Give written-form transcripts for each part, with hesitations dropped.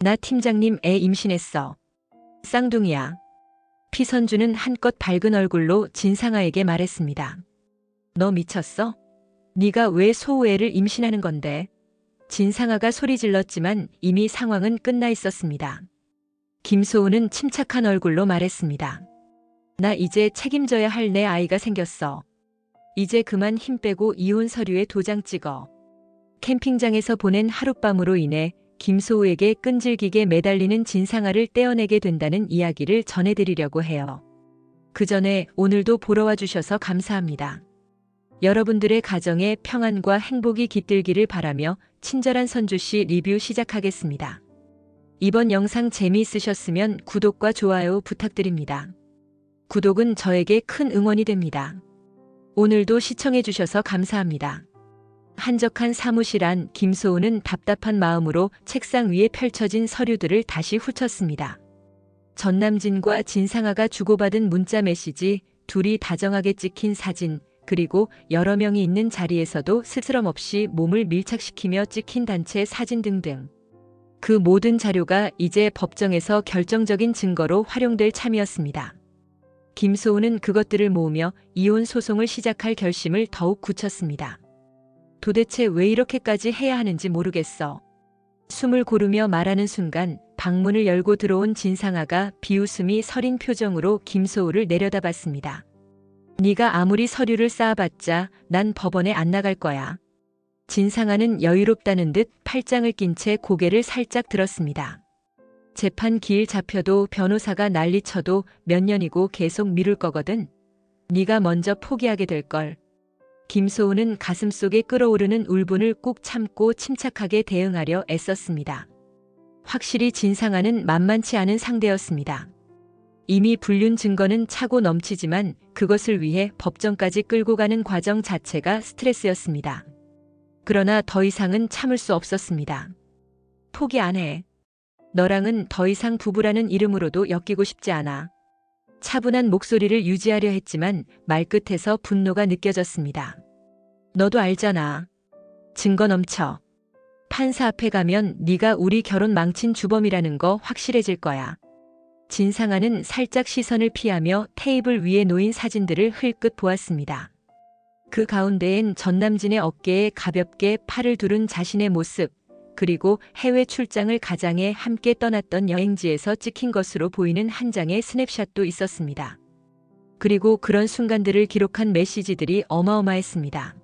나 팀장님 애 임신했어. 쌍둥이야. 피선주는 한껏 밝은 얼굴로 진상아에게 말했습니다. 너 미쳤어? 네가 왜 소우애를 임신하는 건데? 진상아가 소리 질렀지만 이미 상황은 끝나 있었습니다. 김소우는 침착한 얼굴로 말했습니다. 나 이제 책임져야 할 내 아이가 생겼어. 이제 그만 힘 빼고 이혼 서류에 도장 찍어. 캠핑장에서 보낸 하룻밤으로 인해 김소우에게 끈질기게 매달리는 진상아를 떼어내게 된다는 이야기를 전해드리려고 해요. 그 전에 오늘도 보러 와주셔서 감사합니다. 여러분들의 가정에 평안과 행복이 깃들기를 바라며 친절한 선주씨 리뷰 시작하겠습니다. 이번 영상 재미있으셨으면 구독과 좋아요 부탁드립니다. 구독은 저에게 큰 응원이 됩니다. 오늘도 시청해주셔서 감사합니다. 한적한 사무실 안 김소우는 답답한 마음으로 책상 위에 펼쳐진 서류들을 다시 훑었습니다. 전남진과 진상아가 주고받은 문자 메시지, 둘이 다정하게 찍힌 사진, 그리고 여러 명이 있는 자리에서도 스스럼없이 몸을 밀착시키며 찍힌 단체 사진 등등. 그 모든 자료가 이제 법정에서 결정적인 증거로 활용될 참이었습니다. 김소우는 그것들을 모으며 이혼 소송을 시작할 결심을 더욱 굳혔습니다. 도대체 왜 이렇게까지 해야 하는지 모르겠어. 숨을 고르며 말하는 순간 방문을 열고 들어온 진상아가 비웃음이 서린 표정으로 김소우를 내려다봤습니다. 네가 아무리 서류를 쌓아봤자 난 법원에 안 나갈 거야. 진상아는 여유롭다는 듯 팔짱을 낀 채 고개를 살짝 들었습니다. 재판 기일 잡혀도 변호사가 난리쳐도 몇 년이고 계속 미룰 거거든. 네가 먼저 포기하게 될걸. 김소우는 가슴속에 끓어오르는 울분을 꾹 참고 침착하게 대응하려 애썼습니다. 확실히 진상아는 만만치 않은 상대였습니다. 이미 불륜 증거는 차고 넘치지만 그것을 위해 법정까지 끌고 가는 과정 자체가 스트레스였습니다. 그러나 더 이상은 참을 수 없었습니다. 포기 안 해. 너랑은 더 이상 부부라는 이름으로도 엮이고 싶지 않아. 차분한 목소리를 유지하려 했지만 말끝에서 분노가 느껴졌습니다. 너도 알잖아. 증거 넘쳐. 판사 앞에 가면 네가 우리 결혼 망친 주범이라는 거 확실해질 거야. 진상아는 살짝 시선을 피하며 테이블 위에 놓인 사진들을 흘끗 보았습니다. 그 가운데엔 전남진의 어깨에 가볍게 팔을 두른 자신의 모습, 그리고 해외 출장을 가장해 함께 떠났던 여행지에서 찍힌 것으로 보이는 한 장의 스냅샷도 있었습니다. 그리고 그런 순간들을 기록한 메시지들이 어마어마했습니다.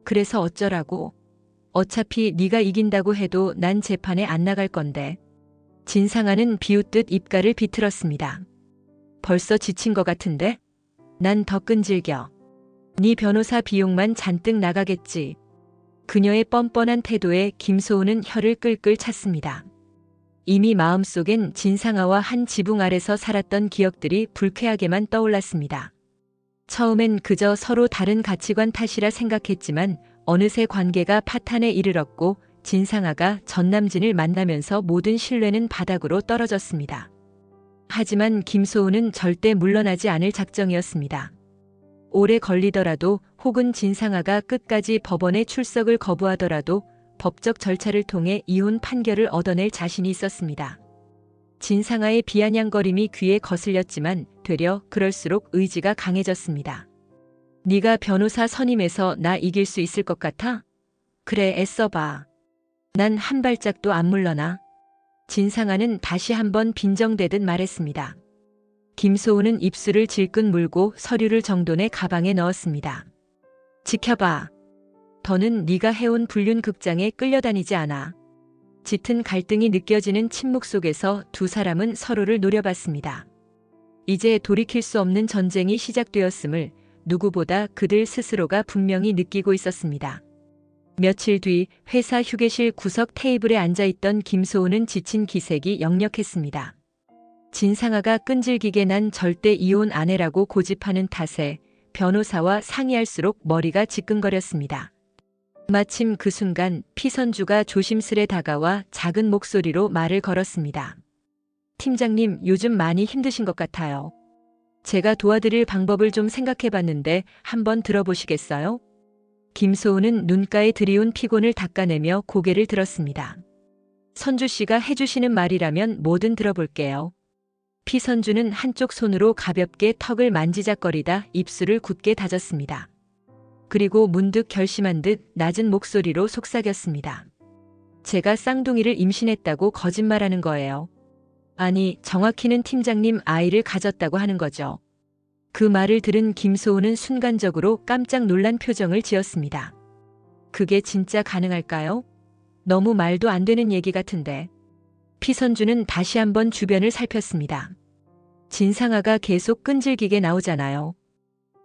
그래서 어쩌라고? 어차피 네가 이긴다고 해도 난 재판에 안 나갈 건데. 진상아는 비웃듯 입가를 비틀었습니다. 벌써 지친 것 같은데? 난 더 끈질겨. 네 변호사 비용만 잔뜩 나가겠지. 그녀의 뻔뻔한 태도에 김소우는 혀를 끌끌 찼습니다. 이미 마음속엔 진상아와 한 지붕 아래서 살았던 기억들이 불쾌하게만 떠올랐습니다. 처음엔 그저 서로 다른 가치관 탓이라 생각했지만 어느새 관계가 파탄에 이르렀고 진상아가 전남진을 만나면서 모든 신뢰는 바닥으로 떨어졌습니다. 하지만 김소우는 절대 물러나지 않을 작정이었습니다. 오래 걸리더라도 혹은 진상아가 끝까지 법원에 출석을 거부하더라도 법적 절차를 통해 이혼 판결을 얻어낼 자신이 있었습니다. 진상아의 비아냥거림이 귀에 거슬렸지만 되려 그럴수록 의지가 강해졌습니다. 네가 변호사 선임해서 나 이길 수 있을 것 같아? 그래, 애써봐. 난 한 발짝도 안 물러나. 진상아는 다시 한번 빈정대듯 말했습니다. 김소우는 입술을 질끈 물고 서류를 정돈해 가방에 넣었습니다. 지켜봐. 더는 네가 해온 불륜 극장에 끌려다니지 않아. 짙은 갈등이 느껴지는 침묵 속에서 두 사람은 서로를 노려봤습니다. 이제 돌이킬 수 없는 전쟁이 시작되었음을 누구보다 그들 스스로가 분명히 느끼고 있었습니다. 며칠 뒤 회사 휴게실 구석 테이블에 앉아있던 김소우는 지친 기색이 역력했습니다. 진상아가 끈질기게 난 절대 이혼 안 해라고 고집하는 탓에 변호사와 상의할수록 머리가 지끈거렸습니다. 마침 그 순간 피선주가 조심스레 다가와 작은 목소리로 말을 걸었습니다. 팀장님, 요즘 많이 힘드신 것 같아요. 제가 도와드릴 방법을 좀 생각해봤는데 한번 들어보시겠어요? 김소우는 눈가에 드리운 피곤을 닦아내며 고개를 들었습니다. 선주 씨가 해주시는 말이라면 뭐든 들어볼게요. 피선주는 한쪽 손으로 가볍게 턱을 만지작거리다 입술을 굳게 다졌습니다. 그리고 문득 결심한 듯 낮은 목소리로 속삭였습니다. 제가 쌍둥이를 임신했다고 거짓말하는 거예요. 아니, 정확히는 팀장님 아이를 가졌다고 하는 거죠. 그 말을 들은 김소우는 순간적으로 깜짝 놀란 표정을 지었습니다. 그게 진짜 가능할까요? 너무 말도 안 되는 얘기 같은데. 피선주는 다시 한번 주변을 살폈습니다. 진상아가 계속 끈질기게 나오잖아요.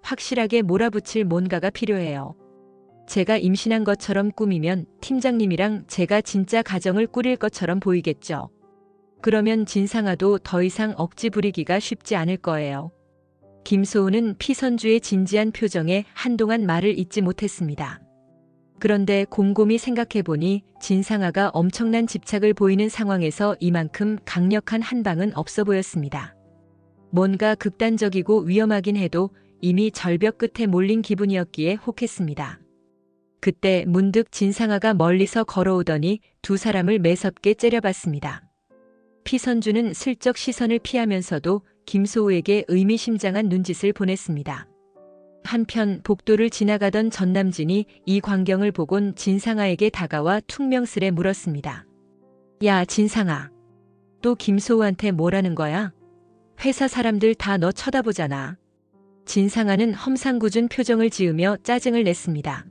확실하게 몰아붙일 뭔가가 필요해요. 제가 임신한 것처럼 꾸미면 팀장님이랑 제가 진짜 가정을 꾸릴 것처럼 보이겠죠. 그러면 진상아도 더 이상 억지 부리기가 쉽지 않을 거예요. 김소우는 피선주의 진지한 표정에 한동안 말을 잇지 못했습니다. 그런데 곰곰이 생각해보니 진상아가 엄청난 집착을 보이는 상황에서 이만큼 강력한 한방은 없어 보였습니다. 뭔가 극단적이고 위험하긴 해도 이미 절벽 끝에 몰린 기분이었기에 혹했습니다. 그때 문득 진상아가 멀리서 걸어오더니 두 사람을 매섭게 째려봤습니다. 피선주는 슬쩍 시선을 피하면서도 김소우에게 의미심장한 눈짓을 보냈습니다. 한편 복도를 지나가던 전남진이 이 광경을 보곤 진상아에게 다가와 퉁명스레 물었습니다. 야, 진상아. 또 김소우한테 뭐라는 거야? 회사 사람들 다 너 쳐다보잖아. 진상아는 험상궂은 표정을 지으며 짜증을 냈습니다.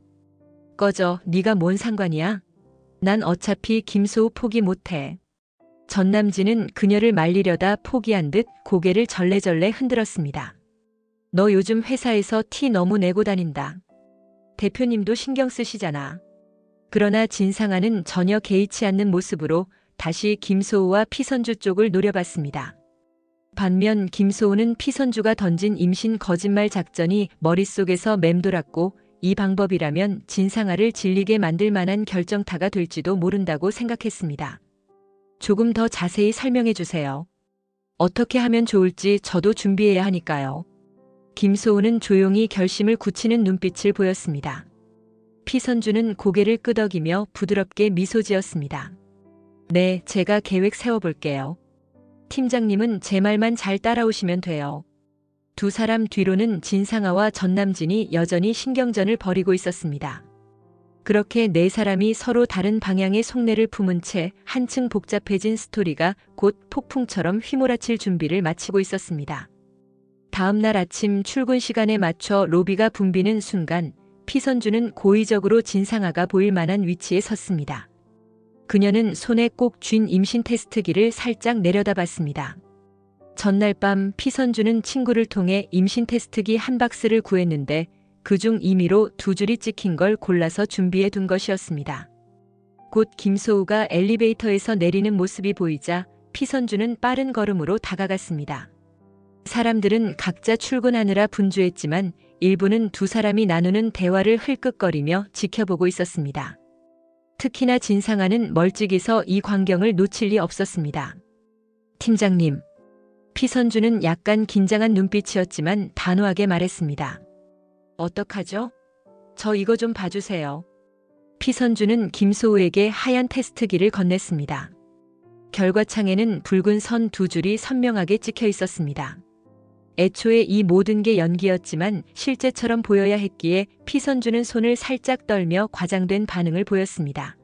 꺼져, 네가 뭔 상관이야? 난 어차피 김소우 포기 못해. 전남진은 그녀를 말리려다 포기한 듯 고개를 절레절레 흔들었습니다. 너 요즘 회사에서 티 너무 내고 다닌다. 대표님도 신경 쓰시잖아. 그러나 진상아는 전혀 개의치 않는 모습으로 다시 김소우와 피선주 쪽을 노려봤습니다. 반면 김소우는 피선주가 던진 임신 거짓말 작전이 머릿속에서 맴돌았고 이 방법이라면 진상아를 질리게 만들 만한 결정타가 될지도 모른다고 생각했습니다. 조금 더 자세히 설명해 주세요. 어떻게 하면 좋을지 저도 준비해야 하니까요. 김소우는 조용히 결심을 굳히는 눈빛을 보였습니다. 피선주는 고개를 끄덕이며 부드럽게 미소 지었습니다. 네, 제가 계획 세워볼게요. 팀장님은 제 말만 잘 따라오시면 돼요. 두 사람 뒤로는 진상아와 전남진이 여전히 신경전을 벌이고 있었습니다. 그렇게 네 사람이 서로 다른 방향의 속내를 품은 채 한층 복잡해진 스토리가 곧 폭풍처럼 휘몰아칠 준비를 마치고 있었습니다. 다음 날 아침 출근 시간에 맞춰 로비가 붐비는 순간 피선주는 고의적으로 진상아가 보일 만한 위치에 섰습니다. 그녀는 손에 꼭 쥔 임신 테스트기를 살짝 내려다봤습니다. 전날 밤 피선주는 친구를 통해 임신 테스트기 한 박스를 구했는데 그중 임의로 두 줄이 찍힌 걸 골라서 준비해 둔 것이었습니다. 곧 김소우가 엘리베이터에서 내리는 모습이 보이자 피선주는 빠른 걸음으로 다가갔습니다. 사람들은 각자 출근하느라 분주했지만 일부는 두 사람이 나누는 대화를 흘끗거리며 지켜보고 있었습니다. 특히나 진상아는 멀찍이서 이 광경을 놓칠 리 없었습니다. 팀장님. 피선주는 약간 긴장한 눈빛이었지만 단호하게 말했습니다. 어떡하죠? 저 이거 좀 봐주세요. 피선주는 김소우에게 하얀 테스트기를 건넸습니다. 결과창에는 붉은 선 두 줄이 선명하게 찍혀 있었습니다. 애초에 이 모든 게 연기였지만 실제처럼 보여야 했기에 피선주는 손을 살짝 떨며 과장된 반응을 보였습니다.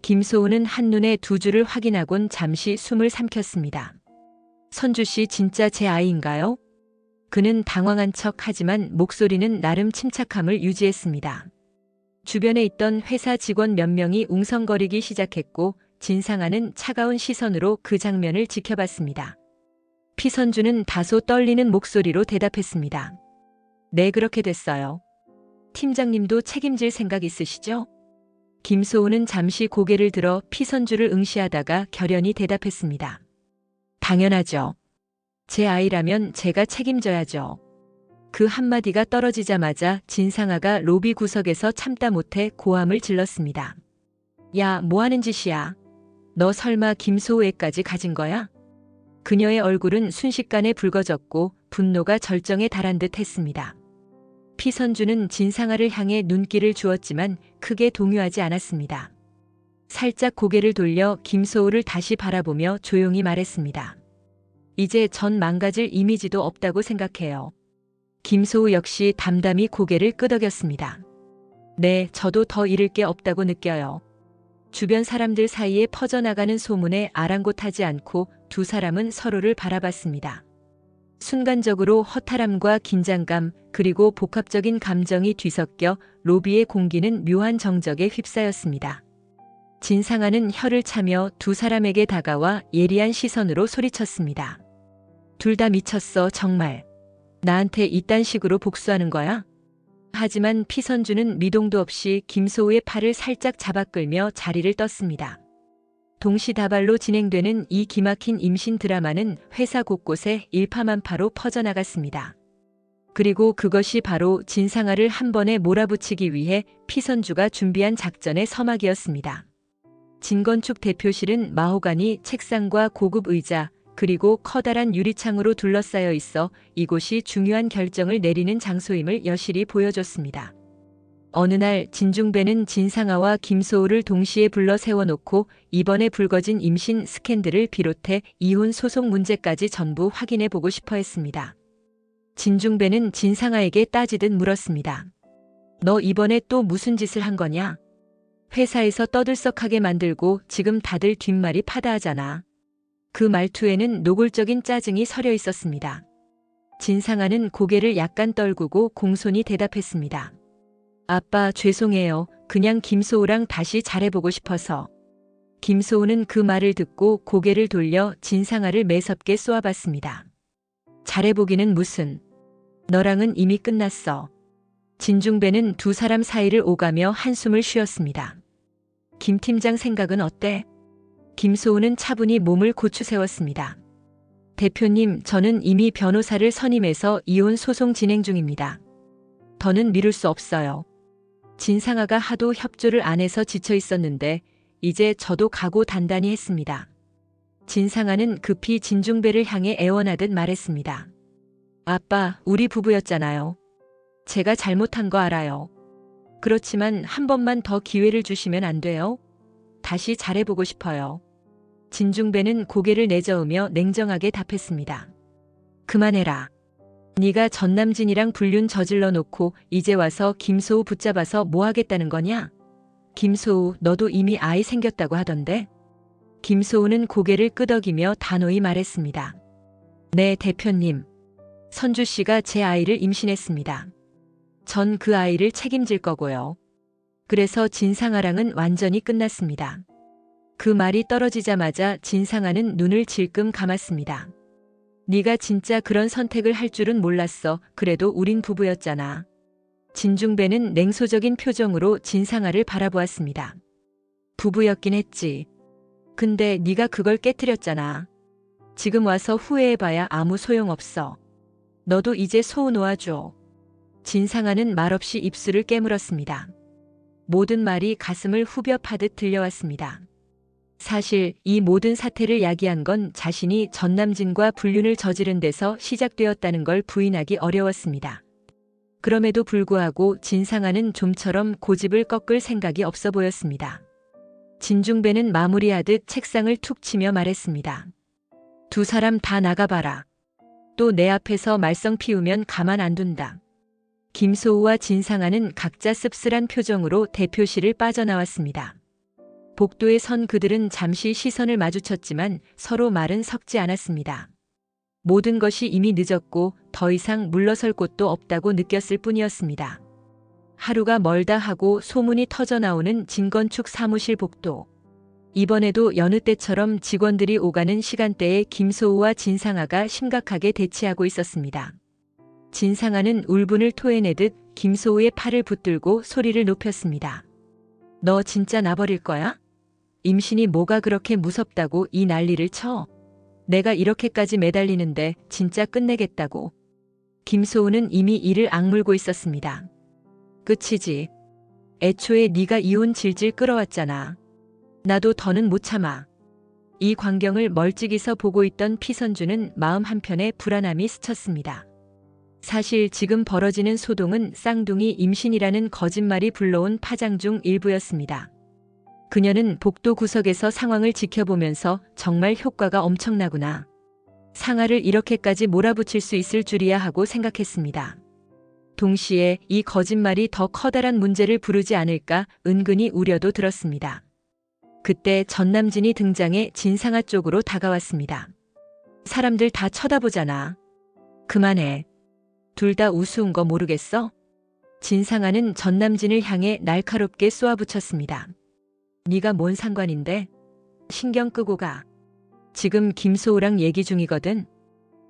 김소우는 한눈에 두 줄을 확인하곤 잠시 숨을 삼켰습니다. 선주 씨 진짜 제 아이인가요? 그는 당황한 척 하지만 목소리는 나름 침착함을 유지했습니다. 주변에 있던 회사 직원 몇 명이 웅성거리기 시작했고 진상아는 차가운 시선으로 그 장면을 지켜봤습니다. 피선주는 다소 떨리는 목소리로 대답했습니다. 네, 그렇게 됐어요. 팀장님도 책임질 생각 있으시죠? 김소우는 잠시 고개를 들어 피선주를 응시하다가 결연히 대답했습니다. 당연하죠. 제 아이라면 제가 책임져야죠. 그 한마디가 떨어지자마자 진상아가 로비 구석에서 참다 못해 고함을 질렀습니다. 야, 뭐 하는 짓이야? 너 설마 김소우 애까지 가진 거야? 그녀의 얼굴은 순식간에 붉어졌고 분노가 절정에 달한 듯 했습니다. 피선주는 진상아를 향해 눈길을 주었지만 크게 동요하지 않았습니다. 살짝 고개를 돌려 김소우를 다시 바라보며 조용히 말했습니다. 이제 전 망가질 이미지도 없다고 생각해요. 김소우 역시 담담히 고개를 끄덕였습니다. 네, 저도 더 잃을 게 없다고 느껴요. 주변 사람들 사이에 퍼져나가는 소문에 아랑곳하지 않고 두 사람은 서로를 바라봤습니다. 순간적으로 허탈함과 긴장감 그리고 복합적인 감정이 뒤섞여 로비의 공기는 묘한 정적에 휩싸였습니다. 진상아는 혀를 차며 두 사람에게 다가와 예리한 시선으로 소리쳤습니다. 둘 다 미쳤어, 정말. 나한테 이딴 식으로 복수하는 거야? 하지만 피선주는 미동도 없이 김소우의 팔을 살짝 잡아 끌며 자리를 떴습니다. 동시다발로 진행되는 이 기막힌 임신 드라마는 회사 곳곳에 일파만파로 퍼져나갔습니다. 그리고 그것이 바로 진상아를 한 번에 몰아붙이기 위해 피선주가 준비한 작전의 서막이었습니다. 진건축 대표실은 마호가니 책상과 고급 의자 그리고 커다란 유리창으로 둘러싸여 있어 이곳이 중요한 결정을 내리는 장소임을 여실히 보여줬습니다. 어느 날 진중배는 진상아와 김소우를 동시에 불러 세워놓고 이번에 불거진 임신 스캔들을 비롯해 이혼 소송 문제까지 전부 확인해보고 싶어 했습니다. 진중배는 진상아에게 따지듯 물었습니다. 너 이번에 또 무슨 짓을 한 거냐? 회사에서 떠들썩하게 만들고 지금 다들 뒷말이 파다하잖아. 그 말투에는 노골적인 짜증이 서려 있었습니다. 진상아는 고개를 약간 떨구고 공손히 대답했습니다. 아빠, 죄송해요. 그냥 김소우랑 다시 잘해보고 싶어서. 김소우는 그 말을 듣고 고개를 돌려 진상아를 매섭게 쏘아봤습니다. 잘해보기는 무슨. 너랑은 이미 끝났어. 진중배는 두 사람 사이를 오가며 한숨을 쉬었습니다. 김 팀장 생각은 어때? 김소우는 차분히 몸을 고추세웠습니다. 대표님, 저는 이미 변호사를 선임해서 이혼 소송 진행 중입니다. 더는 미룰 수 없어요. 진상아가 하도 협조를 안 해서 지쳐 있었는데 이제 저도 각오 단단히 했습니다. 진상아는 급히 진중배를 향해 애원하듯 말했습니다. 아빠, 우리 부부였잖아요. 제가 잘못한 거 알아요. 그렇지만 한 번만 더 기회를 주시면 안 돼요? 다시 잘해보고 싶어요. 진중배는 고개를 내저으며 냉정하게 답했습니다. 그만해라. 네가 전남진이랑 불륜 저질러 놓고 이제 와서 김소우 붙잡아서 뭐 하겠다는 거냐? 김소우, 너도 이미 아이 생겼다고 하던데? 김소우는 고개를 끄덕이며 단호히 말했습니다. 네, 대표님. 선주 씨가 제 아이를 임신했습니다. 전 그 아이를 책임질 거고요. 그래서 진상아랑은 완전히 끝났습니다. 그 말이 떨어지자마자 진상아는 눈을 질끔 감았습니다. 네가 진짜 그런 선택을 할 줄은 몰랐어. 그래도 우린 부부였잖아. 진중배는 냉소적인 표정으로 진상아를 바라보았습니다. 부부였긴 했지. 근데 네가 그걸 깨트렸잖아. 지금 와서 후회해봐야 아무 소용없어. 너도 이제 소우 놓아줘. 진상아는 말없이 입술을 깨물었습니다. 모든 말이 가슴을 후벼 파듯 들려왔습니다. 사실 이 모든 사태를 야기한 건 자신이 전남진과 불륜을 저지른 데서 시작되었다는 걸 부인하기 어려웠습니다. 그럼에도 불구하고 진상아는 좀처럼 고집을 꺾을 생각이 없어 보였습니다. 진중배는 마무리하듯 책상을 툭 치며 말했습니다. 두 사람 다 나가봐라. 또 내 앞에서 말썽 피우면 가만 안 둔다. 김소우와 진상아는 각자 씁쓸한 표정으로 대표실을 빠져나왔습니다. 복도에 선 그들은 잠시 시선을 마주쳤지만 서로 말은 섞지 않았습니다. 모든 것이 이미 늦었고 더 이상 물러설 곳도 없다고 느꼈을 뿐이었습니다. 하루가 멀다 하고 소문이 터져나오는 진건축 사무실 복도. 이번에도 여느 때처럼 직원들이 오가는 시간대에 김소우와 진상아가 심각하게 대치하고 있었습니다. 진상아는 울분을 토해내듯 김소우의 팔을 붙들고 소리를 높였습니다. 너 진짜 나버릴 거야? 임신이 뭐가 그렇게 무섭다고 이 난리를 쳐? 내가 이렇게까지 매달리는데 진짜 끝내겠다고. 김소우는 이미 이를 악물고 있었습니다. 끝이지. 애초에 네가 이혼 질질 끌어왔잖아. 나도 더는 못 참아. 이 광경을 멀찍이서 보고 있던 피선주는 마음 한편에 불안함이 스쳤습니다. 사실 지금 벌어지는 소동은 쌍둥이 임신이라는 거짓말이 불러온 파장 중 일부였습니다. 그녀는 복도 구석에서 상황을 지켜보면서 정말 효과가 엄청나구나. 상아를 이렇게까지 몰아붙일 수 있을 줄이야 하고 생각했습니다. 동시에 이 거짓말이 더 커다란 문제를 부르지 않을까 은근히 우려도 들었습니다. 그때 전남진이 등장해 진상아 쪽으로 다가왔습니다. 사람들 다 쳐다보잖아. 그만해. 둘 다 우스운 거 모르겠어? 진상아는 전남진을 향해 날카롭게 쏘아붙였습니다. 네가 뭔 상관인데? 신경 끄고 가. 지금 김소우랑 얘기 중이거든.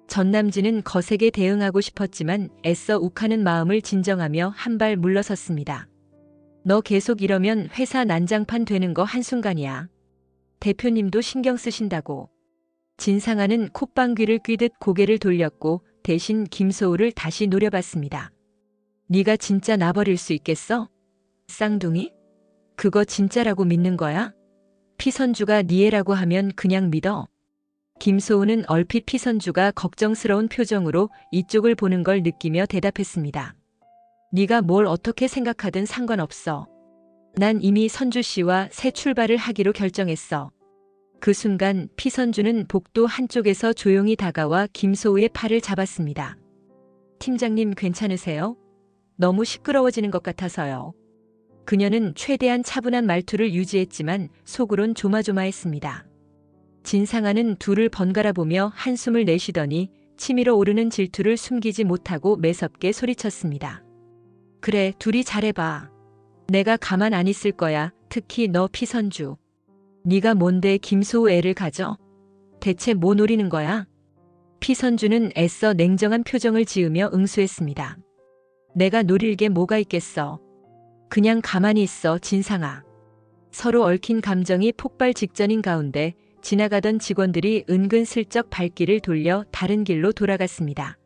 전남진은 거세게 대응하고 싶었지만 애써 욱하는 마음을 진정하며 한 발 물러섰습니다. 너 계속 이러면 회사 난장판 되는 거 한순간이야. 대표님도 신경 쓰신다고. 진상아는 콧방귀를 뀌듯 고개를 돌렸고 대신 김소우를 다시 노려봤습니다. 네가 진짜 나버릴 수 있겠어? 쌍둥이? 그거 진짜라고 믿는 거야? 피선주가 네 애라고 하면 그냥 믿어. 김소우는 얼핏 피선주가 걱정스러운 표정으로 이쪽을 보는 걸 느끼며 대답했습니다. 네가 뭘 어떻게 생각하든 상관없어. 난 이미 선주 씨와 새 출발을 하기로 결정했어. 그 순간 피선주는 복도 한쪽에서 조용히 다가와 김소우의 팔을 잡았습니다. 팀장님 괜찮으세요? 너무 시끄러워지는 것 같아서요. 그녀는 최대한 차분한 말투를 유지했지만 속으론 조마조마했습니다. 진상아는 둘을 번갈아 보며 한숨을 내쉬더니 치밀어 오르는 질투를 숨기지 못하고 매섭게 소리쳤습니다. 그래, 둘이 잘해봐. 내가 가만 안 있을 거야. 특히 너 피선주. 네가 뭔데 김소우 애를 가져? 대체 뭐 노리는 거야? 피선주는 애써 냉정한 표정을 지으며 응수했습니다. 내가 노릴 게 뭐가 있겠어. 그냥 가만히 있어, 진상아. 서로 얽힌 감정이 폭발 직전인 가운데 지나가던 직원들이 은근슬쩍 발길을 돌려 다른 길로 돌아갔습니다.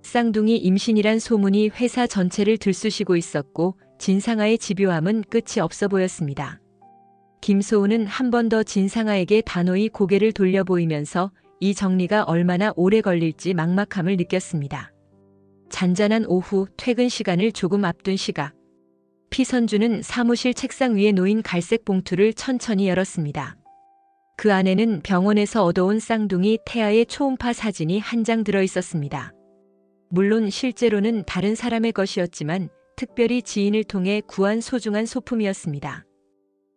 쌍둥이 임신이란 소문이 회사 전체를 들쑤시고 있었고 진상아의 집요함은 끝이 없어 보였습니다. 김소우는 한 번 더 진상아에게 단호히 고개를 돌려 보이면서 이 정리가 얼마나 오래 걸릴지 막막함을 느꼈습니다. 잔잔한 오후 퇴근 시간을 조금 앞둔 시각. 피선주는 사무실 책상 위에 놓인 갈색 봉투를 천천히 열었습니다. 그 안에는 병원에서 얻어온 쌍둥이 태아의 초음파 사진이 한 장 들어 있었습니다. 물론 실제로는 다른 사람의 것이었지만 특별히 지인을 통해 구한 소중한 소품이었습니다.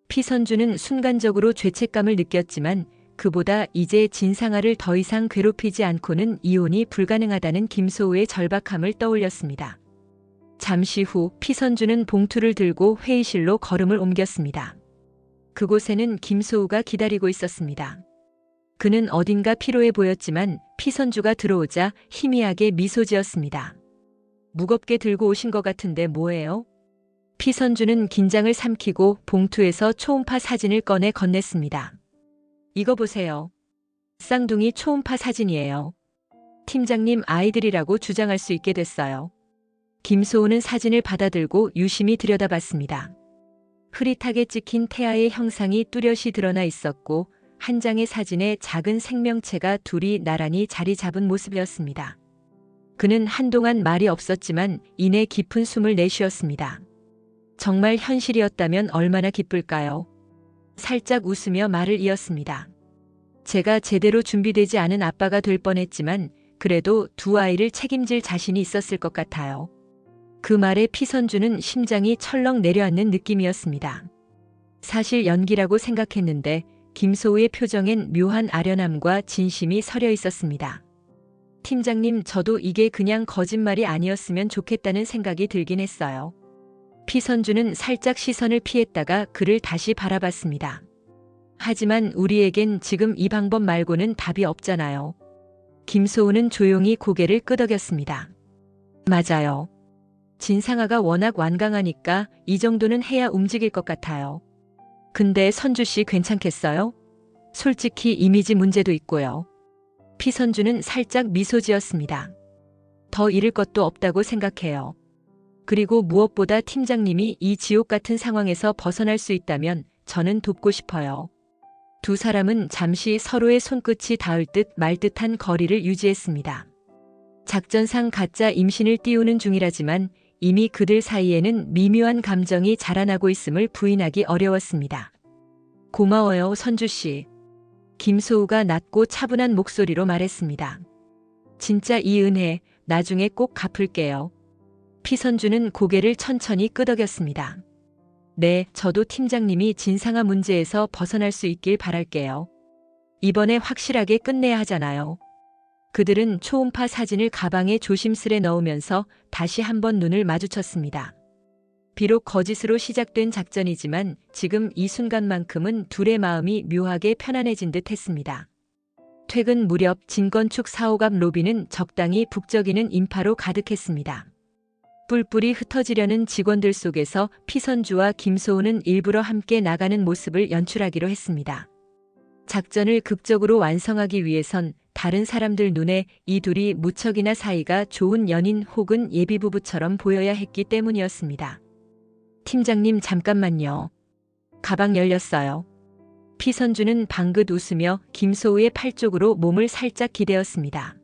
피선주는 순간적으로 죄책감을 느꼈지만 그보다 이제 진상아를 더 이상 괴롭히지 않고는 이혼이 불가능하다는 김소우의 절박함을 떠올렸습니다. 잠시 후 피선주는 봉투를 들고 회의실로 걸음을 옮겼습니다. 그곳에는 김소우가 기다리고 있었습니다. 그는 어딘가 피로해 보였지만 피선주가 들어오자 희미하게 미소 지었습니다. 무겁게 들고 오신 것 같은데 뭐예요? 피선주는 긴장을 삼키고 봉투에서 초음파 사진을 꺼내 건넸습니다. 이거 보세요. 쌍둥이 초음파 사진이에요. 팀장님 아이들이라고 주장할 수 있게 됐어요. 김소우는 사진을 받아들고 유심히 들여다봤습니다. 흐릿하게 찍힌 태아의 형상이 뚜렷이 드러나 있었고 한 장의 사진에 작은 생명체가 둘이 나란히 자리 잡은 모습이었습니다. 그는 한동안 말이 없었지만 이내 깊은 숨을 내쉬었습니다. 정말 현실이었다면 얼마나 기쁠까요? 살짝 웃으며 말을 이었습니다. 제가 제대로 준비되지 않은 아빠가 될 뻔했지만 그래도 두 아이를 책임질 자신이 있었을 것 같아요. 그 말에 피선주는 심장이 철렁 내려앉는 느낌이었습니다. 사실 연기라고 생각했는데 김소우의 표정엔 묘한 아련함과 진심이 서려 있었습니다. 팀장님, 저도 이게 그냥 거짓말이 아니었으면 좋겠다는 생각이 들긴 했어요. 피선주는 살짝 시선을 피했다가 그를 다시 바라봤습니다. 하지만 우리에겐 지금 이 방법 말고는 답이 없잖아요. 김소우는 조용히 고개를 끄덕였습니다. 맞아요. 진상아가 워낙 완강하니까 이 정도는 해야 움직일 것 같아요. 근데 선주 씨 괜찮겠어요? 솔직히 이미지 문제도 있고요. 피선주는 살짝 미소 지었습니다. 더 잃을 것도 없다고 생각해요. 그리고 무엇보다 팀장님이 이 지옥 같은 상황에서 벗어날 수 있다면 저는 돕고 싶어요. 두 사람은 잠시 서로의 손끝이 닿을 듯 말 듯한 거리를 유지했습니다. 작전상 가짜 임신을 띄우는 중이라지만 이미 그들 사이에는 미묘한 감정이 자라나고 있음을 부인하기 어려웠습니다. 고마워요, 선주 씨. 김소우가 낮고 차분한 목소리로 말했습니다. 진짜 이 은혜 나중에 꼭 갚을게요. 피선주는 고개를 천천히 끄덕였습니다. 네, 저도 팀장님이 진상아 문제에서 벗어날 수 있길 바랄게요. 이번에 확실하게 끝내야 하잖아요. 그들은 초음파 사진을 가방에 조심스레 넣으면서 다시 한번 눈을 마주쳤습니다. 비록 거짓으로 시작된 작전이지만 지금 이 순간만큼은 둘의 마음이 묘하게 편안해진 듯 했습니다. 퇴근 무렵 진건축 사옥 앞 로비는 적당히 북적이는 인파로 가득했습니다. 뿔뿔이 흩어지려는 직원들 속에서 피선주와 김소우는 일부러 함께 나가는 모습을 연출하기로 했습니다. 작전을 극적으로 완성하기 위해선 다른 사람들 눈에 이 둘이 무척이나 사이가 좋은 연인 혹은 예비부부처럼 보여야 했기 때문이었습니다. 팀장님 잠깐만요. 가방 열렸어요. 피선주는 방긋 웃으며 김소우의 팔 쪽으로 몸을 살짝 기대었습니다.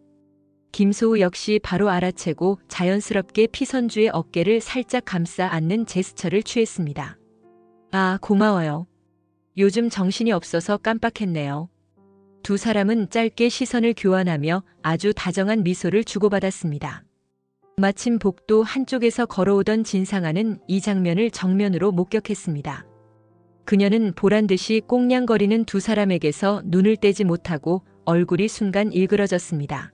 김소우 역시 바로 알아채고 자연스럽게 피선주의 어깨를 살짝 감싸 안는 제스처를 취했습니다. 아, 고마워요. 요즘 정신이 없어서 깜빡했네요. 두 사람은 짧게 시선을 교환하며 아주 다정한 미소를 주고받았습니다. 마침 복도 한쪽에서 걸어오던 진상아는 이 장면을 정면으로 목격했습니다. 그녀는 보란듯이 꽁냥거리는 두 사람에게서 눈을 떼지 못하고 얼굴이 순간 일그러졌습니다.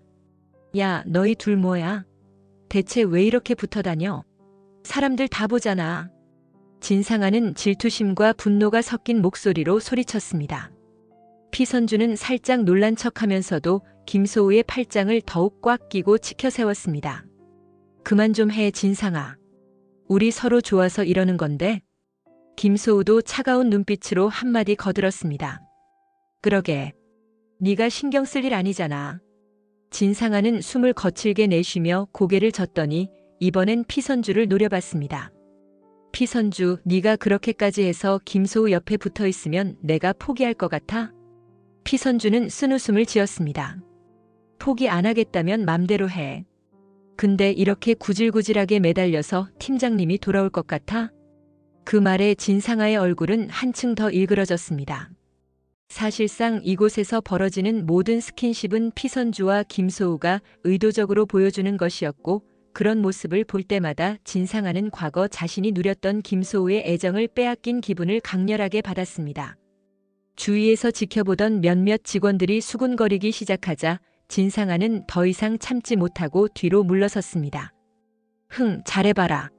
야, 너희 둘 뭐야? 대체 왜 이렇게 붙어다녀? 사람들 다 보잖아. 진상아는 질투심과 분노가 섞인 목소리로 소리쳤습니다. 피선주는 살짝 놀란 척하면서도 김소우의 팔짱을 더욱 꽉 끼고 치켜 세웠습니다. 그만 좀 해, 진상아. 우리 서로 좋아서 이러는 건데. 김소우도 차가운 눈빛으로 한마디 거들었습니다. 그러게. 네가 신경 쓸 일 아니잖아. 진상아는 숨을 거칠게 내쉬며 고개를 젓더니 이번엔 피선주를 노려봤습니다. 피선주, 네가 그렇게까지 해서 김소우 옆에 붙어 있으면 내가 포기할 것 같아? 피선주는 쓴웃음을 지었습니다. 포기 안 하겠다면 맘대로 해. 근데 이렇게 구질구질하게 매달려서 팀장님이 돌아올 것 같아? 그 말에 진상아의 얼굴은 한층 더 일그러졌습니다. 사실상 이곳에서 벌어지는 모든 스킨십은 피선주와 김소우가 의도적으로 보여주는 것이었고 그런 모습을 볼 때마다 진상아는 과거 자신이 누렸던 김소우의 애정을 빼앗긴 기분을 강렬하게 받았습니다. 주위에서 지켜보던 몇몇 직원들이 수군거리기 시작하자 진상아는 더 이상 참지 못하고 뒤로 물러섰습니다. 잘해봐라.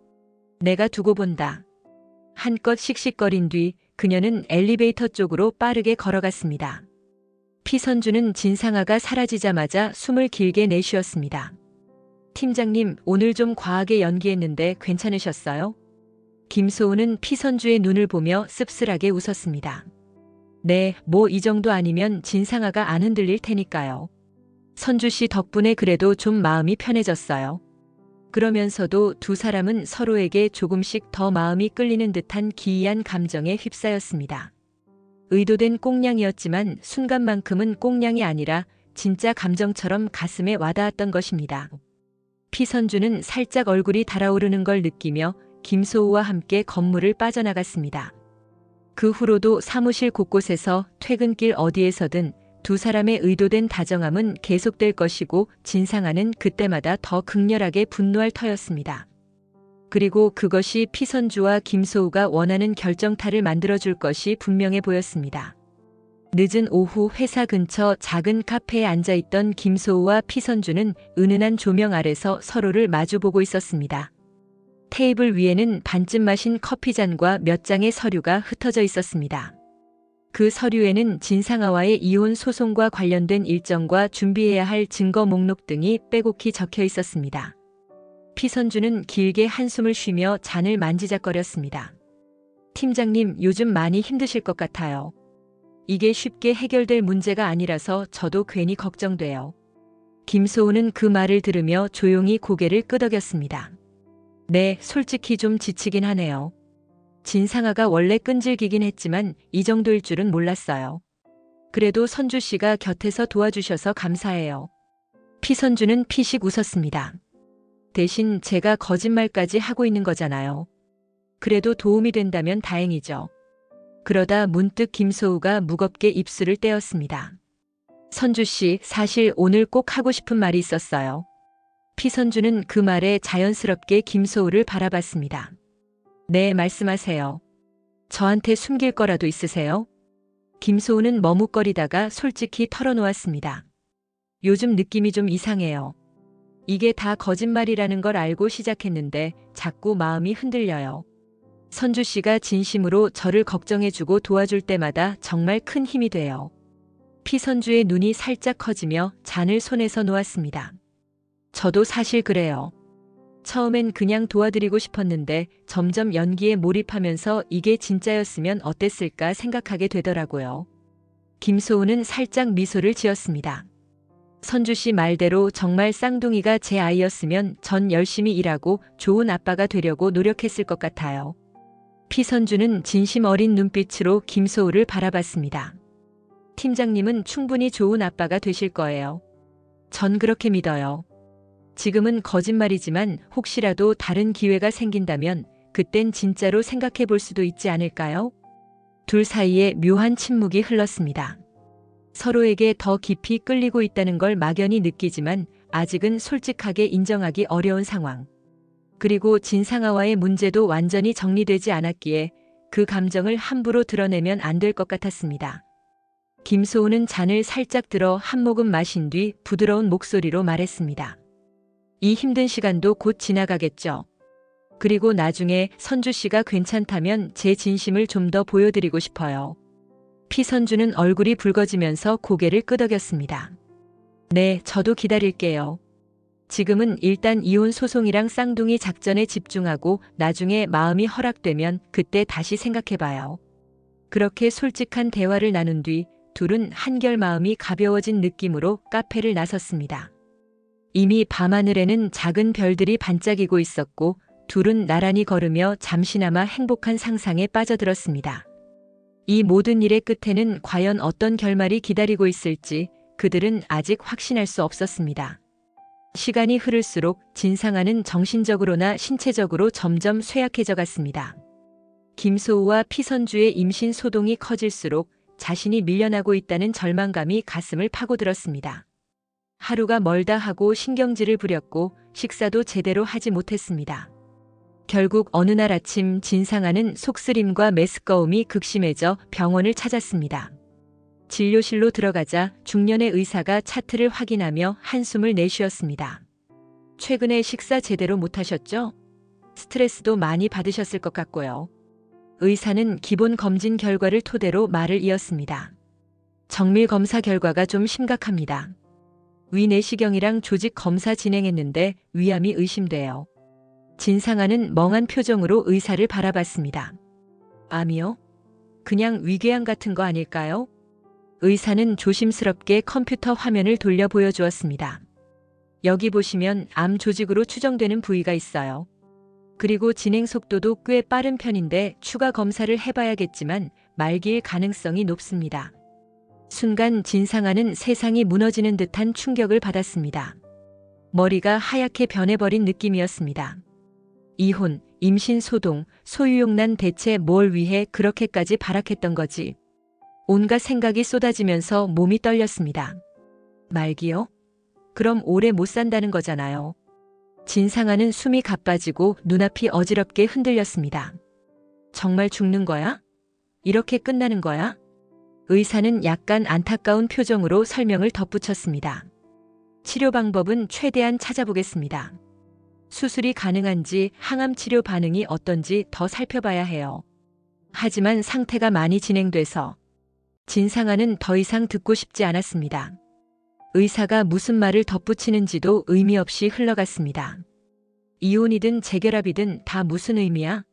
내가 두고 본다. 한껏 씩씩거린 뒤 그녀는 엘리베이터 쪽으로 빠르게 걸어갔습니다. 피선주는 진상아가 사라지자마자 숨을 길게 내쉬었습니다. 팀장님, 오늘 좀 과하게 연기했는데 괜찮으셨어요? 김소우는 피선주의 눈을 보며 씁쓸하게 웃었습니다. 네, 뭐 이 정도 아니면 진상아가 안 흔들릴 테니까요. 선주 씨 덕분에 그래도 좀 마음이 편해졌어요. 그러면서도 두 사람은 서로에게 조금씩 더 마음이 끌리는 듯한 기이한 감정에 휩싸였습니다. 의도된 꽁냥이었지만 순간만큼은 꽁냥이 아니라 진짜 감정처럼 가슴에 와닿았던 것입니다. 피선주는 살짝 얼굴이 달아오르는 걸 느끼며 김소우와 함께 건물을 빠져나갔습니다. 그 후로도 사무실 곳곳에서 퇴근길 어디에서든 두 사람의 의도된 다정함은 계속될 것이고 진상아는 그때마다 더 극렬하게 분노할 터였습니다. 그리고 그것이 피선주와 김소우가 원하는 결정타를 만들어줄 것이 분명해 보였습니다. 늦은 오후 회사 근처 작은 카페에 앉아있던 김소우와 피선주는 은은한 조명 아래서 서로를 마주보고 있었습니다. 테이블 위에는 반쯤 마신 커피잔과 몇 장의 서류가 흩어져 있었습니다. 그 서류에는 진상아와의 이혼 소송과 관련된 일정과 준비해야 할 증거 목록 등이 빼곡히 적혀 있었습니다. 피선주는 길게 한숨을 쉬며 잔을 만지작거렸습니다. 팀장님, 요즘 많이 힘드실 것 같아요. 이게 쉽게 해결될 문제가 아니라서 저도 괜히 걱정돼요. 김소우는 그 말을 들으며 조용히 고개를 끄덕였습니다. 네, 솔직히 좀 지치긴 하네요. 진상아가 원래 끈질기긴 했지만 이 정도일 줄은 몰랐어요. 그래도 선주 씨가 곁에서 도와주셔서 감사해요. 피선주는 피식 웃었습니다. 대신 제가 거짓말까지 하고 있는 거잖아요. 그래도 도움이 된다면 다행이죠. 그러다 문득 김소우가 무겁게 입술을 떼었습니다. 선주 씨, 사실 오늘 꼭 하고 싶은 말이 있었어요. 피선주는 그 말에 자연스럽게 김소우를 바라봤습니다. 네, 말씀하세요. 저한테 숨길 거라도 있으세요? 김소우는 머뭇거리다가 솔직히 털어놓았습니다. 요즘 느낌이 좀 이상해요. 이게 다 거짓말이라는 걸 알고 시작했는데 자꾸 마음이 흔들려요. 선주 씨가 진심으로 저를 걱정해주고 도와줄 때마다 정말 큰 힘이 돼요. 피선주의 눈이 살짝 커지며 잔을 손에서 놓았습니다. 저도 사실 그래요. 처음엔 그냥 도와드리고 싶었는데 점점 연기에 몰입하면서 이게 진짜였으면 어땠을까 생각하게 되더라고요. 김소우는 살짝 미소를 지었습니다. 선주 씨 말대로 정말 쌍둥이가 제 아이였으면 전 열심히 일하고 좋은 아빠가 되려고 노력했을 것 같아요. 피선주는 진심 어린 눈빛으로 김소우를 바라봤습니다. 팀장님은 충분히 좋은 아빠가 되실 거예요. 전 그렇게 믿어요. 지금은 거짓말이지만 혹시라도 다른 기회가 생긴다면 그땐 진짜로 생각해 볼 수도 있지 않을까요? 둘 사이에 묘한 침묵이 흘렀습니다. 서로에게 더 깊이 끌리고 있다는 걸 막연히 느끼지만 아직은 솔직하게 인정하기 어려운 상황. 그리고 진상아와의 문제도 완전히 정리되지 않았기에 그 감정을 함부로 드러내면 안 될 것 같았습니다. 김소우는 잔을 살짝 들어 한 모금 마신 뒤 부드러운 목소리로 말했습니다. 이 힘든 시간도 곧 지나가겠죠. 그리고 나중에 선주 씨가 괜찮다면 제 진심을 좀 더 보여드리고 싶어요. 피선주는 얼굴이 붉어지면서 고개를 끄덕였습니다. 네, 저도 기다릴게요. 지금은 일단 이혼 소송이랑 쌍둥이 작전에 집중하고 나중에 마음이 허락되면 그때 다시 생각해봐요. 그렇게 솔직한 대화를 나눈 뒤 둘은 한결 마음이 가벼워진 느낌으로 카페를 나섰습니다. 이미 밤하늘에는 작은 별들이 반짝이고 있었고 둘은 나란히 걸으며 잠시나마 행복한 상상에 빠져들었습니다. 이 모든 일의 끝에는 과연 어떤 결말이 기다리고 있을지 그들은 아직 확신할 수 없었습니다. 시간이 흐를수록 진상아는 정신적으로나 신체적으로 점점 쇠약해져 갔습니다. 김소우와 피선주의 임신 소동이 커질수록 자신이 밀려나고 있다는 절망감이 가슴을 파고들었습니다. 하루가 멀다 하고 신경질을 부렸고 식사도 제대로 하지 못했습니다. 결국 어느 날 아침 진상아는 속쓰림과 메스꺼움이 극심해져 병원을 찾았습니다. 진료실로 들어가자 중년의 의사가 차트를 확인하며 한숨을 내쉬었습니다. 최근에 식사 제대로 못하셨죠? 스트레스도 많이 받으셨을 것 같고요. 의사는 기본 검진 결과를 토대로 말을 이었습니다. 정밀 검사 결과가 좀 심각합니다. 위 내시경이랑 조직 검사 진행했는데 위암이 의심돼요. 진상아는 멍한 표정으로 의사를 바라봤습니다. 암이요? 그냥 위궤양 같은 거 아닐까요? 의사는 조심스럽게 컴퓨터 화면을 돌려 보여주었습니다. 여기 보시면 암 조직으로 추정되는 부위가 있어요. 그리고 진행 속도도 꽤 빠른 편인데 추가 검사를 해봐야겠지만 말기일 가능성이 높습니다. 순간 진상아는 세상이 무너지는 듯한 충격을 받았습니다. 머리가 하얗게 변해버린 느낌이었습니다. 이혼, 임신 소동, 소유욕난 대체 뭘 위해 그렇게까지 발악했던 거지. 온갖 생각이 쏟아지면서 몸이 떨렸습니다. 말기요? 그럼 오래 못 산다는 거잖아요. 진상아는 숨이 가빠지고 눈앞이 어지럽게 흔들렸습니다. 정말 죽는 거야? 이렇게 끝나는 거야? 의사는 약간 안타까운 표정으로 설명을 덧붙였습니다. 치료 방법은 최대한 찾아보겠습니다. 수술이 가능한지 항암 치료 반응이 어떤지 더 살펴봐야 해요. 하지만 상태가 많이 진행돼서 진상아는 더 이상 듣고 싶지 않았습니다. 의사가 무슨 말을 덧붙이는지도 의미 없이 흘러갔습니다. 이혼이든 재결합이든 다 무슨 의미야?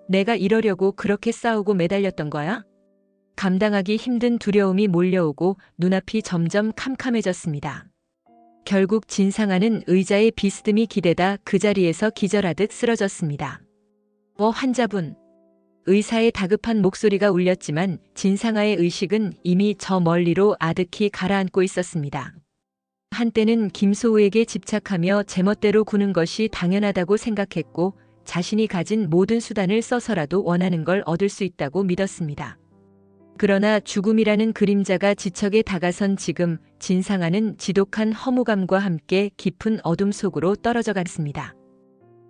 내가 이러려고 그렇게 싸우고 매달렸던 거야? 감당하기 힘든 두려움이 몰려오고 눈앞이 점점 캄캄해졌습니다. 결국 진상아는 의자에 비스듬히 기대다 그 자리에서 기절하듯 쓰러졌습니다. 환자분. 의사의 다급한 목소리가 울렸지만 진상아의 의식은 이미 저 멀리로 아득히 가라앉고 있었습니다. 한때는 김소우에게 집착하며 제멋대로 구는 것이 당연하다고 생각했고 자신이 가진 모든 수단을 써서라도 원하는 걸 얻을 수 있다고 믿었습니다. 그러나 죽음이라는 그림자가 지척에 다가선 지금 진상아는 지독한 허무감과 함께 깊은 어둠 속으로 떨어져 갔습니다.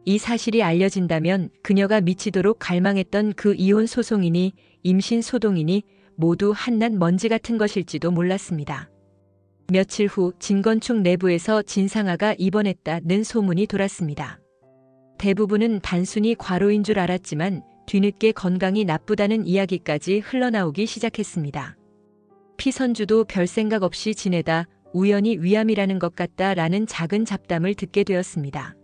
이 사실이 알려진다면 그녀가 미치도록 갈망했던 그 이혼 소송이니 임신 소동이니 모두 한낱 먼지 같은 것일지도 몰랐습니다. 며칠 후 진건축 내부에서 진상아가 입원했다는 소문이 돌았습니다. 대부분은 단순히 과로인 줄 알았지만 뒤늦게 건강이 나쁘다는 이야기까지 흘러나오기 시작했습니다. 피선주도 별 생각 없이 지내다 우연히 위암이라는 것 같다라는 작은 잡담을 듣게 되었습니다.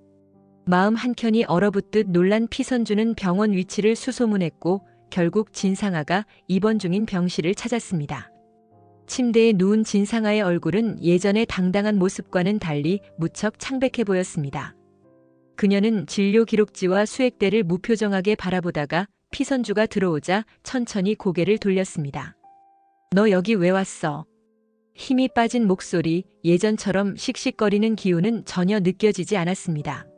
마음 한켠이 얼어붙듯 놀란 피선주는 병원 위치를 수소문했고 결국 진상아가 입원 중인 병실을 찾았습니다. 침대에 누운 진상아의 얼굴은 예전의 당당한 모습과는 달리 무척 창백해 보였습니다. 그녀는 진료 기록지와 수액대를 무표정하게 바라보다가 피선주가 들어오자 천천히 고개를 돌렸습니다. 너 여기 왜 왔어? 힘이 빠진 목소리, 예전처럼 씩씩거리는 기운은 전혀 느껴지지 않았습니다.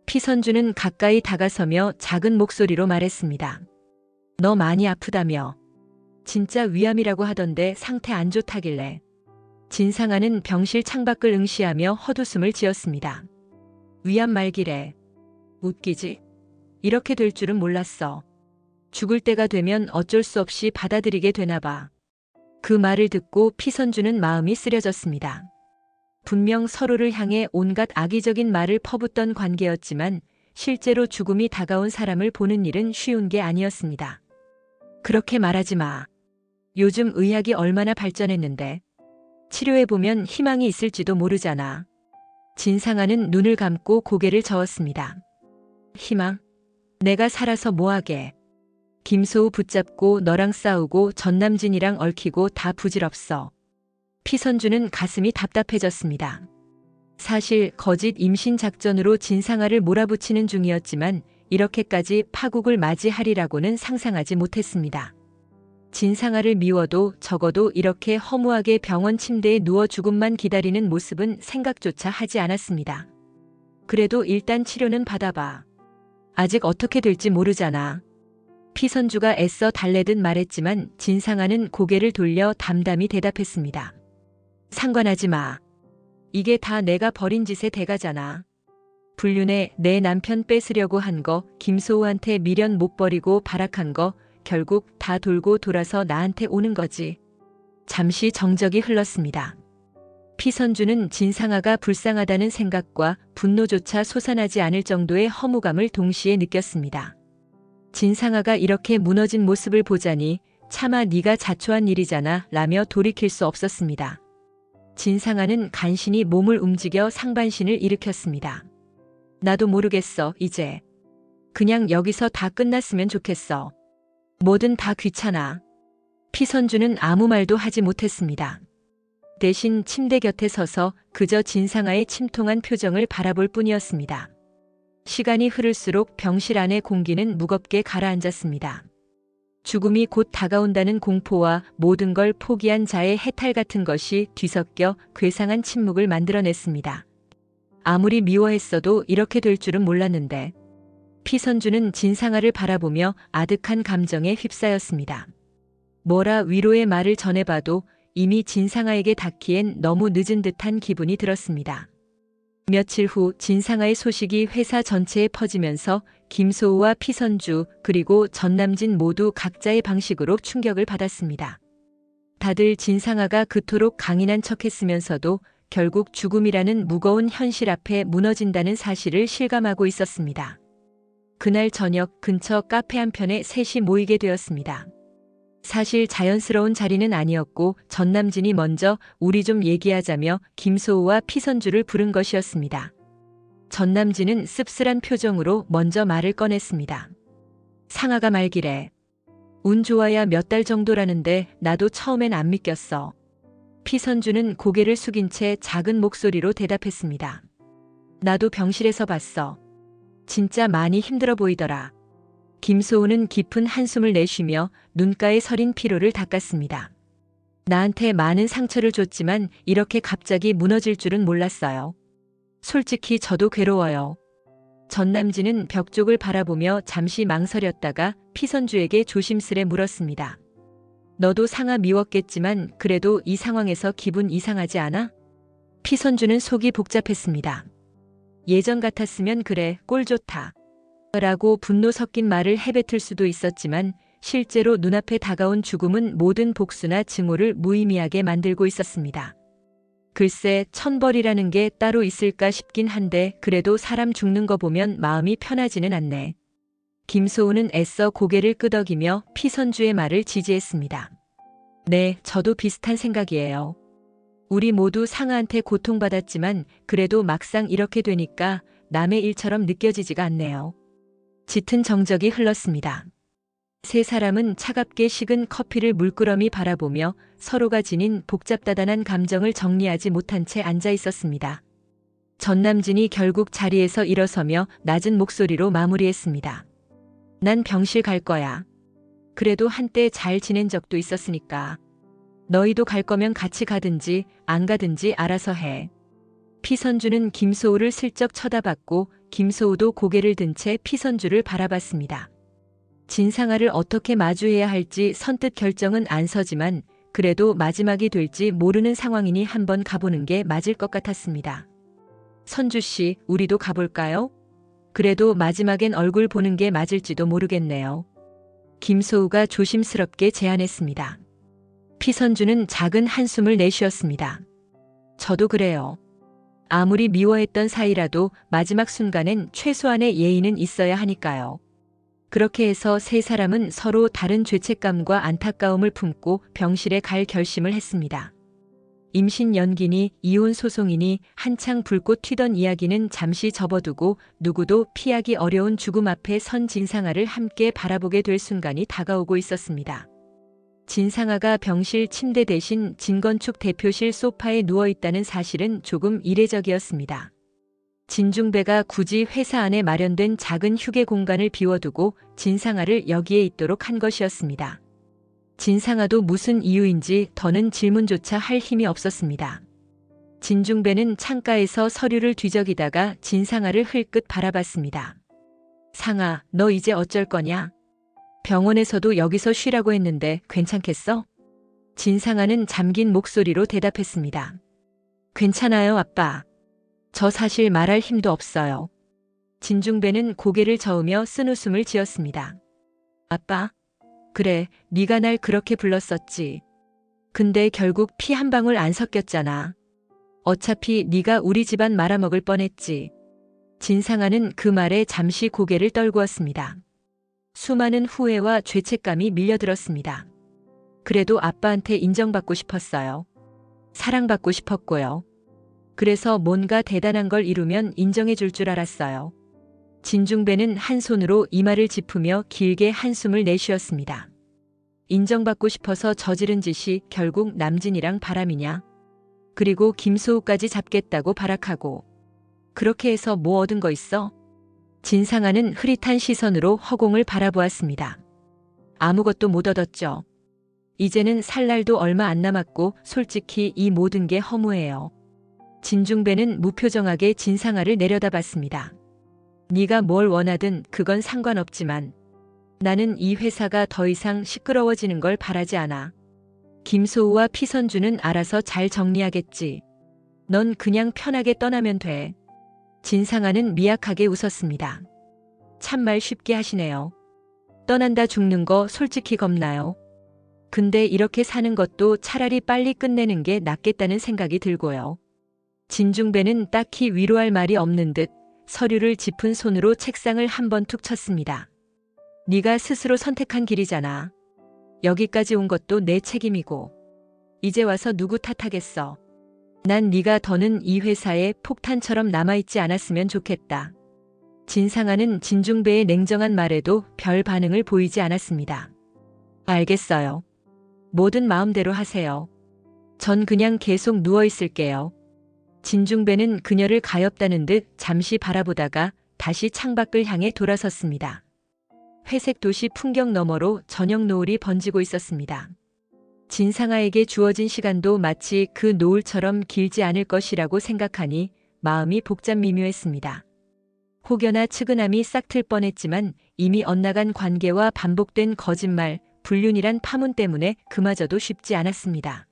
피선주는 가까이 다가서며 작은 목소리로 말했습니다. 너 많이 아프다며. 진짜 위암이라고 하던데 상태 안 좋다길래. 진상아는 병실 창밖을 응시하며 헛웃음을 지었습니다. 위암 말기래. 웃기지? 이렇게 될 줄은 몰랐어. 죽을 때가 되면 어쩔 수 없이 받아들이게 되나 봐. 그 말을 듣고 피선주는 마음이 쓰려졌습니다. 분명 서로를 향해 온갖 악의적인 말을 퍼붓던 관계였지만 실제로 죽음이 다가온 사람을 보는 일은 쉬운 게 아니었습니다. 그렇게 말하지 마. 요즘 의학이 얼마나 발전했는데. 치료해보면 희망이 있을지도 모르잖아. 진상아는 눈을 감고 고개를 저었습니다. 희망? 내가 살아서 뭐하게. 김소우 붙잡고 너랑 싸우고 전남진이랑 얽히고 다 부질없어. 피선주는 가슴이 답답해졌습니다. 사실 거짓 임신 작전으로 진상아를 몰아붙이는 중이었지만 이렇게까지 파국을 맞이하리라고는 상상하지 못했습니다. 진상아를 미워도 적어도 이렇게 허무하게 병원 침대에 누워 죽음만 기다리는 모습은 생각조차 하지 않았습니다. 그래도 일단 치료는 받아봐. 아직 어떻게 될지 모르잖아. 피선주가 애써 달래듯 말했지만 진상아는 고개를 돌려 담담히 대답했습니다. 상관하지 마. 이게 다 내가 벌인 짓의 대가잖아. 불륜에 내 남편 뺏으려고 한 거, 김소우한테 미련 못 버리고 발악한 거, 결국 다 돌고 돌아서 나한테 오는 거지. 잠시 정적이 흘렀습니다. 피선주는 진상아가 불쌍하다는 생각과 분노조차 솟아나지 않을 정도의 허무감을 동시에 느꼈습니다. 진상아가 이렇게 무너진 모습을 보자니 차마 네가 자초한 일이잖아 라며 돌이킬 수 없었습니다. 진상아는 간신히 몸을 움직여 상반신을 일으켰습니다. 나도 모르겠어, 이제. 그냥 여기서 다 끝났으면 좋겠어. 뭐든 다 귀찮아. 피선주는 아무 말도 하지 못했습니다. 대신 침대 곁에 서서 그저 진상아의 침통한 표정을 바라볼 뿐이었습니다. 시간이 흐를수록 병실 안의 공기는 무겁게 가라앉았습니다. 죽음이 곧 다가온다는 공포와 모든 걸 포기한 자의 해탈 같은 것이 뒤섞여 괴상한 침묵을 만들어냈습니다. 아무리 미워했어도 이렇게 될 줄은 몰랐는데. 피선주는 진상아를 바라보며 아득한 감정에 휩싸였습니다. 뭐라 위로의 말을 전해봐도 이미 진상아에게 닿기엔 너무 늦은 듯한 기분이 들었습니다. 며칠 후 진상아의 소식이 회사 전체에 퍼지면서 김소우와 피선주 그리고 전남진 모두 각자의 방식으로 충격을 받았습니다. 다들 진상아가 그토록 강인한 척했으면서도 결국 죽음이라는 무거운 현실 앞에 무너진다는 사실을 실감하고 있었습니다. 그날 저녁 근처 카페 한편에 셋이 모이게 되었습니다. 사실 자연스러운 자리는 아니었고 전남진이 먼저 우리 좀 얘기하자며 김소우와 피선주를 부른 것이었습니다. 전남진은 씁쓸한 표정으로 먼저 말을 꺼냈습니다. 상아가 말기래. 운 좋아야 몇 달 정도라는데 나도 처음엔 안 믿겼어. 피선주는 고개를 숙인 채 작은 목소리로 대답했습니다. 나도 병실에서 봤어. 진짜 많이 힘들어 보이더라. 김소우는 깊은 한숨을 내쉬며 눈가에 서린 피로를 닦았습니다. 나한테 많은 상처를 줬지만 이렇게 갑자기 무너질 줄은 몰랐어요. 솔직히 저도 괴로워요. 전남진은 벽 쪽을 바라보며 잠시 망설였다가 피선주에게 조심스레 물었습니다. 너도 상아 미웠겠지만 그래도 이 상황에서 기분 이상하지 않아? 피선주는 속이 복잡했습니다. 예전 같았으면 그래, 꼴 좋다 라고 분노 섞인 말을 해뱉을 수도 있었지만 실제로 눈앞에 다가온 죽음은 모든 복수나 증오를 무의미하게 만들고 있었습니다. 글쎄, 천벌이라는 게 따로 있을까 싶긴 한데 그래도 사람 죽는 거 보면 마음이 편하지는 않네. 김소우는 애써 고개를 끄덕이며 피선주의 말을 지지했습니다. 네, 저도 비슷한 생각이에요. 우리 모두 상아한테 고통받았지만 그래도 막상 이렇게 되니까 남의 일처럼 느껴지지가 않네요. 짙은 정적이 흘렀습니다. 세 사람은 차갑게 식은 커피를 물끄러미 바라보며 서로가 지닌 복잡다단한 감정을 정리하지 못한 채 앉아 있었습니다. 전남진이 결국 자리에서 일어서며 낮은 목소리로 마무리했습니다. 난 병실 갈 거야. 그래도 한때 잘 지낸 적도 있었으니까. 너희도 갈 거면 같이 가든지 안 가든지 알아서 해. 피선주는 김소우를 슬쩍 쳐다봤고 김소우도 고개를 든 채 피선주를 바라봤습니다. 진상아를 어떻게 마주해야 할지 선뜻 결정은 안 서지만 그래도 마지막이 될지 모르는 상황이니 한번 가보는 게 맞을 것 같았습니다. 선주 씨, 우리도 가볼까요? 그래도 마지막엔 얼굴 보는 게 맞을지도 모르겠네요. 김소우가 조심스럽게 제안했습니다. 피선주는 작은 한숨을 내쉬었습니다. 저도 그래요. 아무리 미워했던 사이라도 마지막 순간엔 최소한의 예의는 있어야 하니까요. 그렇게 해서 세 사람은 서로 다른 죄책감과 안타까움을 품고 병실에 갈 결심을 했습니다. 임신 연기니 이혼 소송이니 한창 불꽃 튀던 이야기는 잠시 접어두고 누구도 피하기 어려운 죽음 앞에 선 진상아를 함께 바라보게 될 순간이 다가오고 있었습니다. 진상아가 병실 침대 대신 진건축 대표실 소파에 누워있다는 사실은 조금 이례적이었습니다. 진중배가 굳이 회사 안에 마련된 작은 휴게 공간을 비워두고 진상아를 여기에 있도록 한 것이었습니다. 진상아도 무슨 이유인지 더는 질문조차 할 힘이 없었습니다. 진중배는 창가에서 서류를 뒤적이다가 진상아를 흘끗 바라봤습니다. 상아, 너 이제 어쩔 거냐? 병원에서도 여기서 쉬라고 했는데 괜찮겠어? 진상아는 잠긴 목소리로 대답했습니다. 괜찮아요, 아빠. 저 사실 말할 힘도 없어요. 진중배는 고개를 저으며 쓴웃음을 지었습니다. 아빠? 그래, 네가 날 그렇게 불렀었지. 근데 결국 피 한 방울 안 섞였잖아. 어차피 네가 우리 집안 말아먹을 뻔했지. 진상아는 그 말에 잠시 고개를 떨구었습니다. 수많은 후회와 죄책감이 밀려들었습니다. 그래도 아빠한테 인정받고 싶었어요. 사랑받고 싶었고요. 그래서 뭔가 대단한 걸 이루면 인정해 줄 줄 알았어요. 진중배는 한 손으로 이마를 짚으며 길게 한숨을 내쉬었습니다. 인정받고 싶어서 저지른 짓이 결국 남진이랑 바람이냐? 그리고 김소우까지 잡겠다고 발악하고. 그렇게 해서 뭐 얻은 거 있어? 진상아는 흐릿한 시선으로 허공을 바라보았습니다. 아무것도 못 얻었죠. 이제는 살 날도 얼마 안 남았고 솔직히 이 모든 게 허무해요. 진중배는 무표정하게 진상아를 내려다봤습니다. 네가 뭘 원하든 그건 상관없지만 나는 이 회사가 더 이상 시끄러워지는 걸 바라지 않아. 김소우와 피선주는 알아서 잘 정리하겠지. 넌 그냥 편하게 떠나면 돼. 진상아는 미약하게 웃었습니다. 참말 쉽게 하시네요. 떠난다 죽는 거 솔직히 겁나요. 근데 이렇게 사는 것도 차라리 빨리 끝내는 게 낫겠다는 생각이 들고요. 진중배는 딱히 위로할 말이 없는 듯 서류를 짚은 손으로 책상을 한번 툭 쳤습니다. 네가 스스로 선택한 길이잖아. 여기까지 온 것도 내 책임이고. 이제 와서 누구 탓하겠어. 난 네가 더는 이 회사에 폭탄처럼 남아있지 않았으면 좋겠다. 진상아는 진중배의 냉정한 말에도 별 반응을 보이지 않았습니다. 알겠어요. 뭐든 마음대로 하세요. 전 그냥 계속 누워있을게요. 진중배는 그녀를 가엾다는 듯 잠시 바라보다가 다시 창밖을 향해 돌아섰습니다. 회색 도시 풍경 너머로 저녁 노을이 번지고 있었습니다. 진상아에게 주어진 시간도 마치 그 노을처럼 길지 않을 것이라고 생각하니 마음이 복잡 미묘했습니다. 혹여나 측은함이 싹틀 뻔했지만 이미 엇나간 관계와 반복된 거짓말, 불륜이란 파문 때문에 그마저도 쉽지 않았습니다.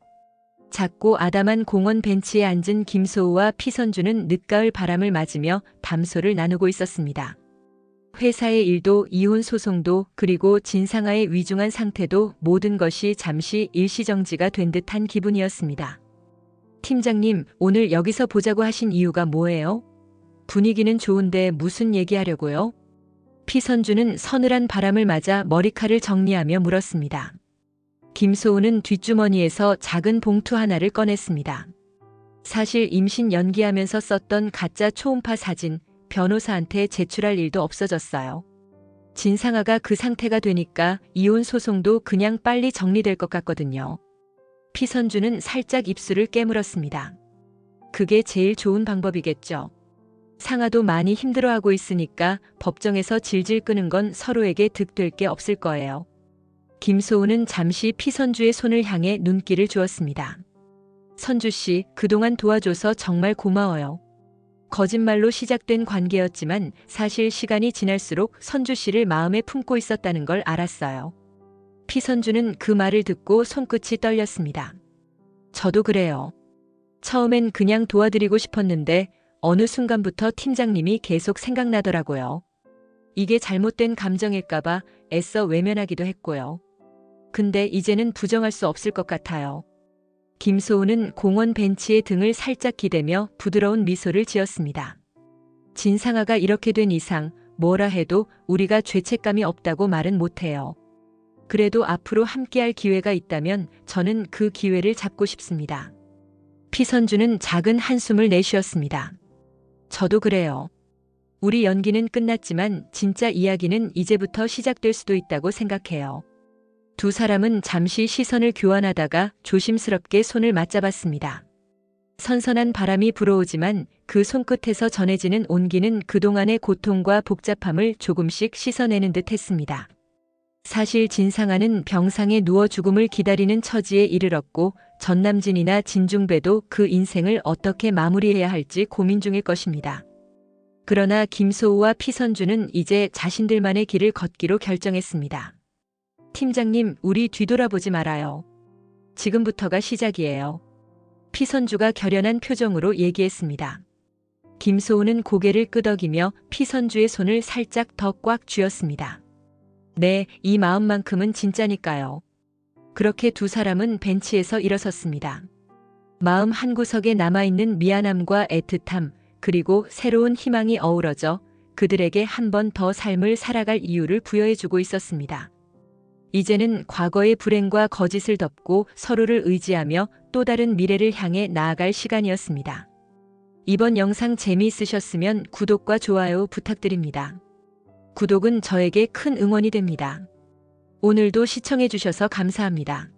작고 아담한 공원 벤치에 앉은 김소우와 피선주는 늦가을 바람을 맞으며 담소를 나누고 있었습니다. 회사의 일도 이혼 소송도 그리고 진상아의 위중한 상태도 모든 것이 잠시 일시정지가 된 듯한 기분이었습니다. 팀장님, 오늘 여기서 보자고 하신 이유가 뭐예요? 분위기는 좋은데 무슨 얘기하려고요? 피선주는 서늘한 바람을 맞아 머리칼을 정리하며 물었습니다. 김소우는 뒷주머니에서 작은 봉투 하나를 꺼냈습니다. 사실 임신 연기하면서 썼던 가짜 초음파 사진, 변호사한테 제출할 일도 없어졌어요. 진상아가 그 상태가 되니까 이혼 소송도 그냥 빨리 정리될 것 같거든요. 피선주는 살짝 입술을 깨물었습니다. 그게 제일 좋은 방법이겠죠. 상아도 많이 힘들어하고 있으니까 법정에서 질질 끄는 건 서로에게 득될 게 없을 거예요. 김소우는 잠시 피선주의 손을 향해 눈길을 주었습니다. 선주 씨, 그동안 도와줘서 정말 고마워요. 거짓말로 시작된 관계였지만 사실 시간이 지날수록 선주 씨를 마음에 품고 있었다는 걸 알았어요. 피선주는 그 말을 듣고 손끝이 떨렸습니다. 저도 그래요. 처음엔 그냥 도와드리고 싶었는데 어느 순간부터 팀장님이 계속 생각나더라고요. 이게 잘못된 감정일까봐 애써 외면하기도 했고요. 근데 이제는 부정할 수 없을 것 같아요. 김소우는 공원 벤치에 등을 살짝 기대며 부드러운 미소를 지었습니다. 진상아가 이렇게 된 이상 뭐라 해도 우리가 죄책감이 없다고 말은 못해요. 그래도 앞으로 함께할 기회가 있다면 저는 그 기회를 잡고 싶습니다. 피선주는 작은 한숨을 내쉬었습니다. 저도 그래요. 우리 연기는 끝났지만 진짜 이야기는 이제부터 시작될 수도 있다고 생각해요. 두 사람은 잠시 시선을 교환하다가 조심스럽게 손을 맞잡았습니다. 선선한 바람이 불어오지만 그 손끝에서 전해지는 온기는 그동안의 고통과 복잡함을 조금씩 씻어내는 듯 했습니다. 사실 진상아는 병상에 누워 죽음을 기다리는 처지에 이르렀고 전남진이나 진중배도 그 인생을 어떻게 마무리해야 할지 고민 중일 것입니다. 그러나 김소우와 피선주는 이제 자신들만의 길을 걷기로 결정했습니다. 팀장님, 우리 뒤돌아보지 말아요. 지금부터가 시작이에요. 피선주가 결연한 표정으로 얘기했습니다. 김소우는 고개를 끄덕이며 피선주의 손을 살짝 더 꽉 쥐었습니다. 네, 이 마음만큼은 진짜니까요. 그렇게 두 사람은 벤치에서 일어섰습니다. 마음 한구석에 남아있는 미안함과 애틋함, 그리고 새로운 희망이 어우러져 그들에게 한 번 더 삶을 살아갈 이유를 부여해주고 있었습니다. 이제는 과거의 불행과 거짓을 덮고 서로를 의지하며 또 다른 미래를 향해 나아갈 시간이었습니다. 이번 영상 재미있으셨으면 구독과 좋아요 부탁드립니다. 구독은 저에게 큰 응원이 됩니다. 오늘도 시청해주셔서 감사합니다.